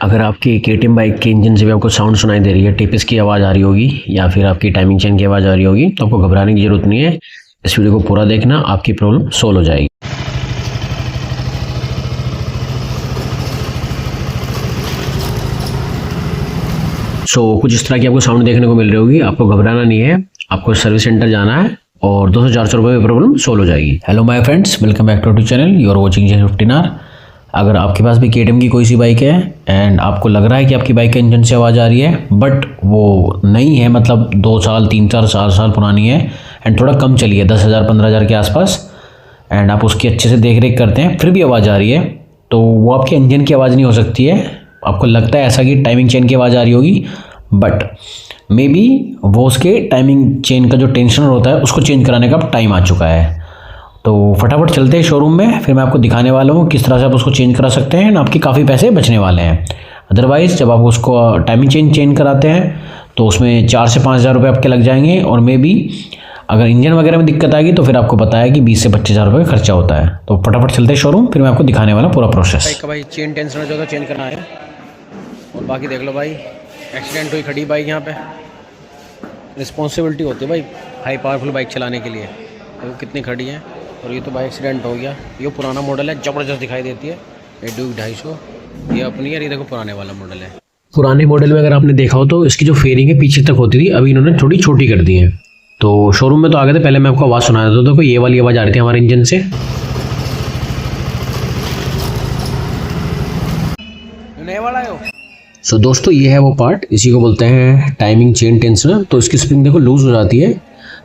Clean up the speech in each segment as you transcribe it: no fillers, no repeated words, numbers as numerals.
अगर आपकी KTM bike के इंजन से भी आपको साउंड सुनाई दे रही है, टेपिस की आवाज़ आ रही होगी या फिर आपकी टाइमिंग चेन की आवाज़ आ रही होगी, तो आपको घबराने की ज़रूरत नहीं है। इस वीडियो को पूरा देखना, आपकी प्रॉब्लम सोल्व हो जाएगी। कुछ इस तरह की आपको साउंड देखने को मिल रही होगी। आपको घबराना नहीं है, आपको सर्विस सेंटर जाना है और 200-400 रुपये में प्रॉब्लम सोल्व हो जाएगी। Hello my friends, welcome back to channel, you are watching J15R। अगर आपके पास भी केटीएम की कोई सी बाइक है एंड आपको लग रहा है कि आपकी बाइक के इंजन से आवाज़ आ रही है, बट वो नहीं है, मतलब 2 साल 3-4 साल पुरानी है एंड थोड़ा कम चली है, 10,000-15,000 के आसपास, एंड आप उसकी अच्छे से देख रेख करते हैं फिर भी आवाज़ आ रही है, तो वो आपके इंजन की आवाज़ नहीं हो सकती है। आपको लगता है ऐसा कि टाइमिंग चेन की आवाज़ आ रही होगी, बट मे बी वो उसके टाइमिंग चेन का जो टेंशनर होता है उसको चेंज कराने का टाइम आ चुका है। तो फटाफट चलते हैं शोरूम में, फिर मैं आपको दिखाने वाला हूँ किस तरह से आप उसको चेंज करा सकते हैं, और आपके काफ़ी पैसे बचने वाले हैं। अदरवाइज़ जब आप उसको टाइमिंग चेंज कराते हैं तो उसमें 4 से 5 हज़ार रुपये आपके लग जाएंगे, और मे बी अगर इंजन वगैरह में दिक्कत आएगी तो फिर आपको पता है कि 20 से 25 हज़ार रुपये का खर्चा होता है। तो फटाफट चलते हैं शोरूम, फिर मैं आपको दिखाने वाला पूरा प्रोसेस। भाई चेन टेंशनर जो था चेंज करना है, और बाकी देख लो भाई, एक्सीडेंट हुई खड़ी बाइक यहाँ पे। रिस्पॉन्सिबिलिटी होती है भाई हाई पावरफुल बाइक चलाने के लिए। देखो कितनी खड़ी है, और ये तो भाई एक्सीडेंट हो गया। ये पुराना मॉडल है, ज़बरदस्त दिखाई देती है। ये ड्यूक 250 ये अपनी है, ये देखो पुराने वाला मॉडल है। पुराने मॉडल में अगर आपने देखा हो तो इसकी जो फेयरिंग है पीछे तक होती थी, अभी इन्होंने थोड़ी छोटी कर दी है। तो शोरूम में तो आ गए थे, पहले मैं आपको आवाज़ सुना देता हूँ। देखो ये वाली आवाज़ आ रही थी हमारे इंजन से। नए वाला है वो। दोस्तों ये है वो पार्ट, इसी को बोलते हैं टाइमिंग चेन टेंशनर। तो इसकी स्प्रिंग देखो लूज हो जाती है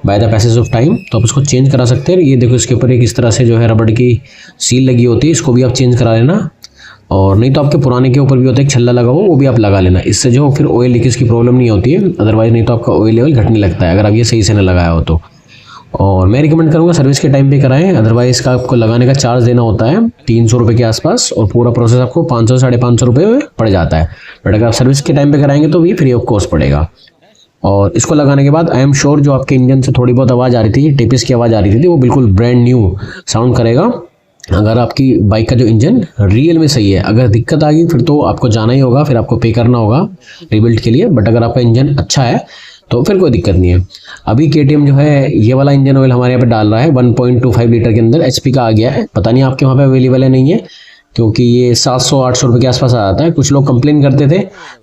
by the passage of time, तो आप इसको चेंज करा सकते हैं। ये देखो इसके ऊपर एक इस तरह से जो है रबड़ की सील लगी होती है, इसको भी आप चेंज करा लेना। और नहीं तो आपके पुराने के ऊपर भी होता है एक छल्ला लगा हुआ, वो भी आप लगा लेना। इससे जो फिर ऑयल लीकेज की प्रॉब्लम नहीं होती है। अदरवाइज नहीं तो आपका ऑयल लेवल घटने लगता है अगर आप ये सही से न लगाया हो तो। और मैं रिकमेंड करूँगा सर्विस के टाइम पे कराएं, अदरवाइज इसका आपको लगाने का चार्ज देना होता है 300 रुपये के आसपास, और पूरा प्रोसेस आपको 500-550 रुपये में पड़ जाता है। बट अगर आप सर्विस के टाइम पे कराएंगे तो भी फ्री ऑफ कॉस्ट पड़ेगा। और इसको लगाने के बाद आई एम श्योर जो आपके इंजन से थोड़ी बहुत आवाज़ आ रही थी, टेपिस की आवाज़ आ रही थी, वो बिल्कुल ब्रांड न्यू साउंड करेगा। अगर आपकी बाइक का जो इंजन रियल में सही है। अगर दिक्कत आ गई फिर तो आपको जाना ही होगा, फिर आपको पे करना होगा रिबिल्ड के लिए। बट अगर आपका इंजन अच्छा है तो फिर कोई दिक्कत नहीं है। अभी केटीएम जो है ये वाला इंजन ऑयल हमारे यहाँ पे डाल रहा है 1.25 लीटर के अंदर, एचपी का आ गया है। पता नहीं आपके वहाँ पे अवेलेबल है नहीं है, क्योंकि ये 700-800 रुपये के आसपास आ जाता है। कुछ लोग कंप्लेन करते थे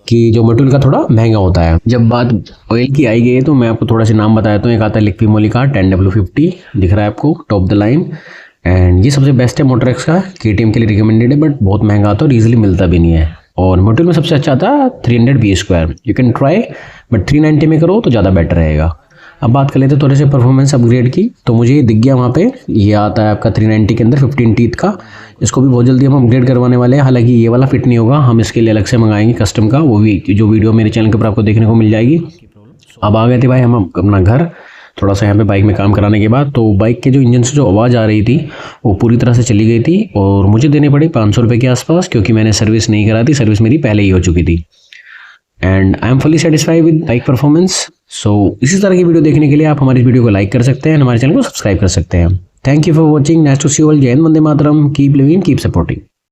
कि जो मटेरियल का थोड़ा महंगा होता है। जब बात ऑयल की आई गई है तो मैं आपको थोड़ा सा नाम बता देता हूँ। एक आता है लिक्वी मोलिका 10W50, दिख रहा है आपको, टॉप द लाइन, एंड ये सबसे बेस्ट है मोटरएक्स का, केटीएम के लिए रिकमेंडेड है, बट बहुत महंगा आता है और ईजिली मिलता भी नहीं है। और मटेरियल में सबसे अच्छा आता है 300 B²। You can try, but 390 में करो तो ज़्यादा बेटर रहेगा। अब बात कर लेते हैं थोड़े से परफॉर्मेंस अपग्रेड की। तो मुझे ये दिख गया वहाँ पे, ये आता है आपका 390 के अंदर 15 टीथ का। इसको भी बहुत जल्दी हम अपग्रेड करवाने वाले हैं। हालांकि ये वाला फिट नहीं होगा, हम इसके लिए अलग से मंगाएंगे कस्टम का, वो भी जो वीडियो मेरे चैनल के ऊपर आपको देखने को मिल जाएगी। अब आ गए थे भाई हम अपना घर, थोड़ा सा यहाँ पे बाइक में काम कराने के बाद। तो बाइक के जो इंजन से जो आवाज़ आ रही थी वो पूरी तरह से चली गई थी, और मुझे देने पड़े 500 रुपये के आसपास, क्योंकि मैंने सर्विस नहीं करा थी, सर्विस मेरी पहले ही हो चुकी थी। And I am fully satisfied with bike performance. इसी तरह की वीडियो देखने के लिए आप हमारी वीडियो को लाइक कर सकते हैं, हमारे चैनल को सब्सक्राइब कर सकते हैं। Thank you for watching, nice to see you all. जय हिंद, वंदे मातरम, कीप लिविंग, कीप सपोर्टिंग।